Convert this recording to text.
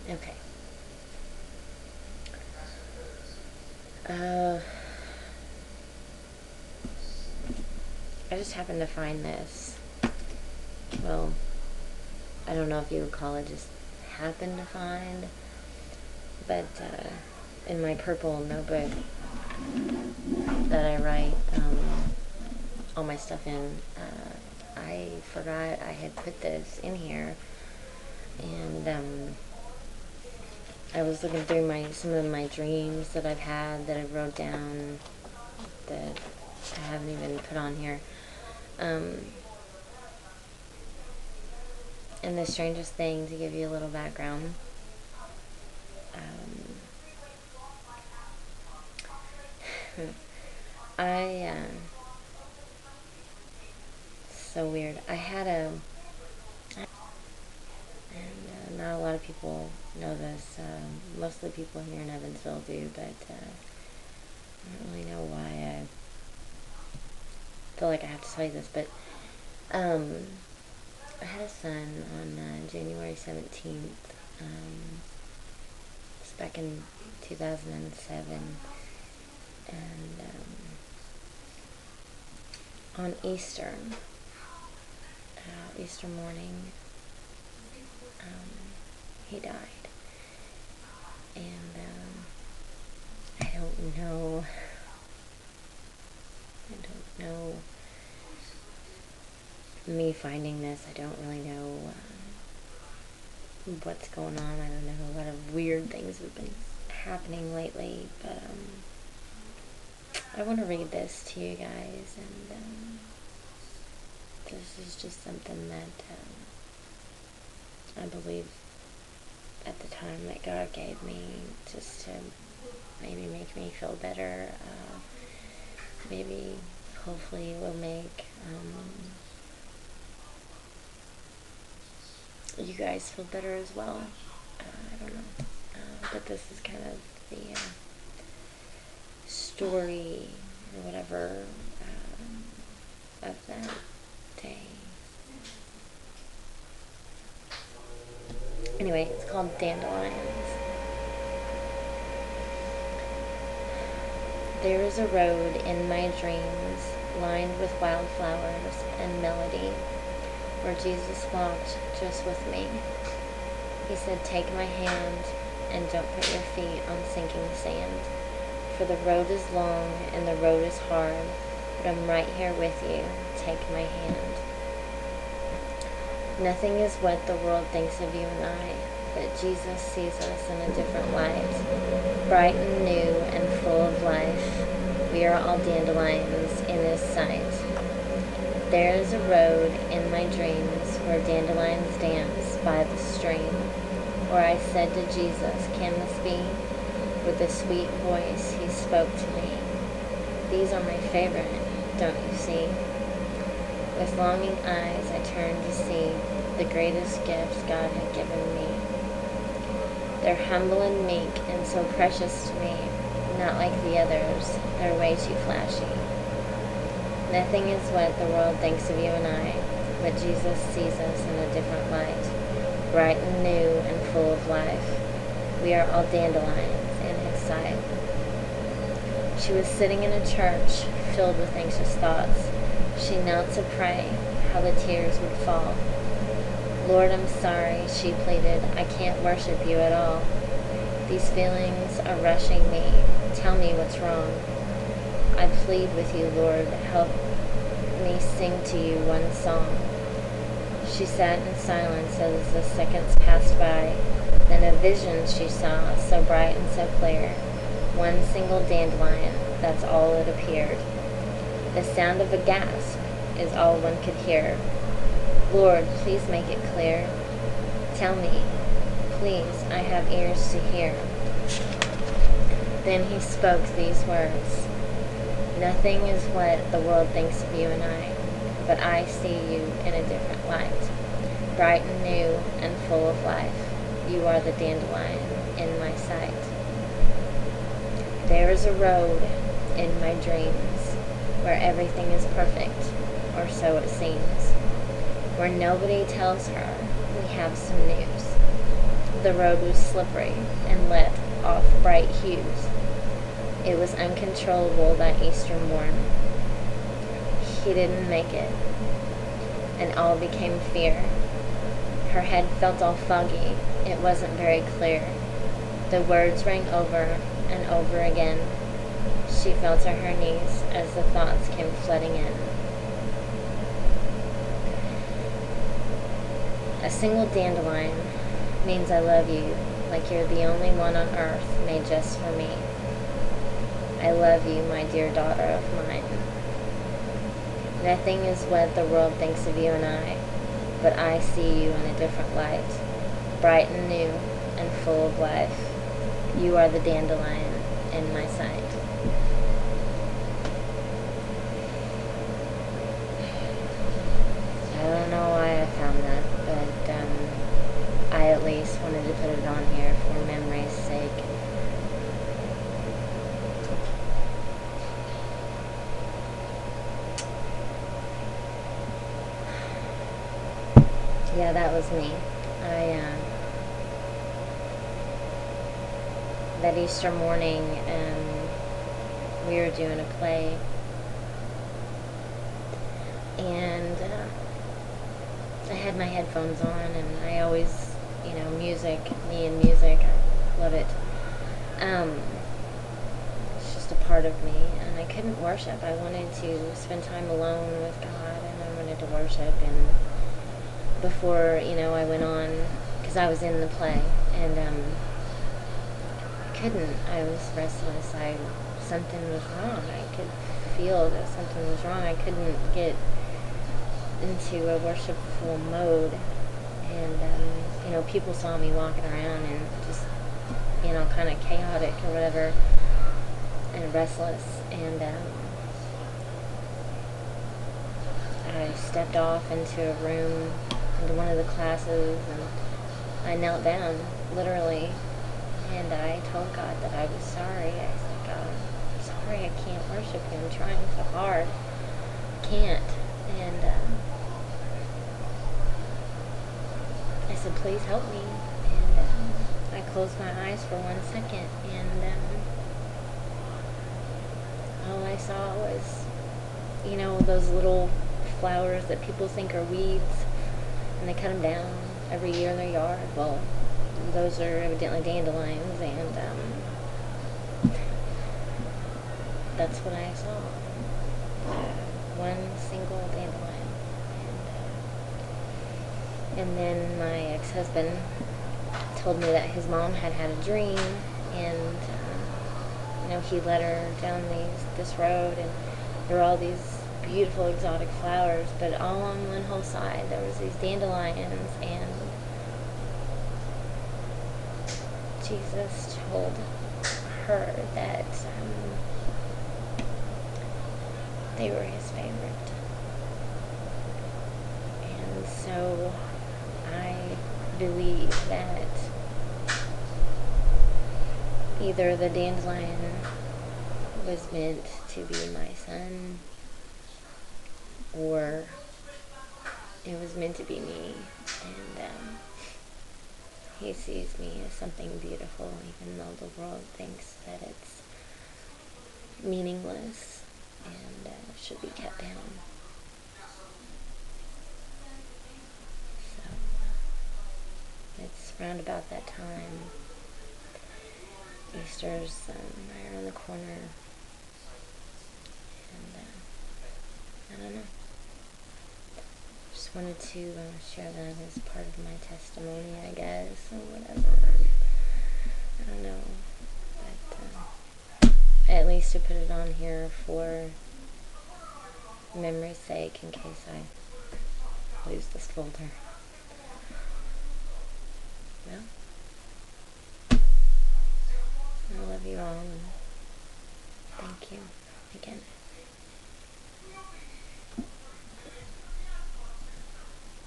Okay. Uh, I just happened to find this. Well, I don't know if you would call it just happened to find, but in my purple notebook that I write all my stuff in, I forgot I had put this in here, and I was looking through some of my dreams that I've had that I wrote down that I haven't even put on here. And the strangest thing, to give you a little background, I so weird. I had a, and not a lot of people know this. Mostly people here in Evansville do, but I don't really know why I feel like I have to tell you this. But I had a son on January 17th. It's back in 2007, and on Easter morning, he died. And I don't know me finding this. I don't really know what's going on. I don't know. A lot of weird things have been happening lately, but I want to read this to you guys, and this is just something that I believe at the time that God gave me, just to maybe make me feel better. Maybe, hopefully, it will make you guys feel better as well. I don't know. But this is kind of the story or whatever of that day. Anyway, it's called Dandelions. There is a road in my dreams lined with wildflowers and melody, where Jesus walked just with me. He said, "Take my hand and don't put your feet on sinking sand. For the road is long and the road is hard, but I'm right here with you. Take my hand." Nothing is what the world thinks of you and I, but Jesus sees us in a different light, bright and new and full of life. We are all dandelions in His sight. There is a road in my dreams where dandelions dance by the stream, where I said to Jesus, "Can this be?" With a sweet voice He spoke to me. "These are my favorite, don't you see?" With longing eyes I turned to see the greatest gifts God had given me. They're humble and meek and so precious to me, not like the others. They're way too flashy. Nothing is what the world thinks of you and I, but Jesus sees us in a different light, bright and new and full of life. We are all dandelions in His sight. She was sitting in a church filled with anxious thoughts. She knelt to pray how the tears would fall. "Lord, I'm sorry," she pleaded. "I can't worship you at all. These feelings are rushing me. Tell me what's wrong. I plead with you, Lord. Help me sing to you one song." She sat in silence as the seconds passed by. Then a vision she saw, so bright and so clear. One single dandelion, that's all it appeared. The sound of a gasp is all one could hear. "Lord, please make it clear. Tell me, please, I have ears to hear." Then He spoke these words. "Nothing is what the world thinks of you and I, but I see you in a different light, bright and new and full of life. You are the dandelion in my sight. There is a road in my dreams where everything is perfect, or so it seems, where nobody tells her we have some news. The road was slippery and let off bright hues. It was uncontrollable that Easter morn. He didn't make it, and all became fear. Her head felt all foggy. It wasn't very clear. The words rang over and over again. She fell to her knees as the thoughts came flooding in. A single dandelion means I love you like you're the only one on earth made just for me. I love you, my dear daughter of mine. Nothing is what the world thinks of you and I, but I see you in a different light, bright and new and full of life. You are the dandelion in my sight. I don't know why I found that, but I at least wanted to put it on here for memory's sake. Yeah, that was me. That Easter morning, we were doing a play, and I had my headphones on, and I always, music, me and music, I love it. It's just a part of me, and I couldn't worship. I wanted to spend time alone with God, and I wanted to worship, and before, I went on, because I was in the play, and couldn't. I was restless. Something was wrong. I could feel that something was wrong. I couldn't get into a worshipful mode, and people saw me walking around and just, kind of chaotic or whatever, and restless, and I stepped off into a room, into one of the classes, and I knelt down, literally, and I told God that I was sorry. I said, God, I'm sorry I can't worship you. I'm trying so hard. I can't. And I said, please help me. And I closed my eyes for 1 second, and all I saw was, those little flowers that people think are weeds, and they cut them down every year in their yard. Well, those are evidently dandelions, and that's what I saw. One single dandelion. And then my ex-husband told me that his mom had a dream, and he led her down this road, and there were all these beautiful exotic flowers, but all on one whole side there was these dandelions, and Jesus told her that they were his favorite. And so I believe that either the dandelion was meant to be my son, or it was meant to be me, and he sees me as something beautiful, even though the world thinks that it's meaningless and should be kept down. So it's round about that time. Easter's right around the corner, and I don't know. Just wanted to share that as part of my testimony, I guess, or whatever. I don't know, but at least to put it on here for memory's sake, in case I lose this folder. Well, I love you all, and thank you again.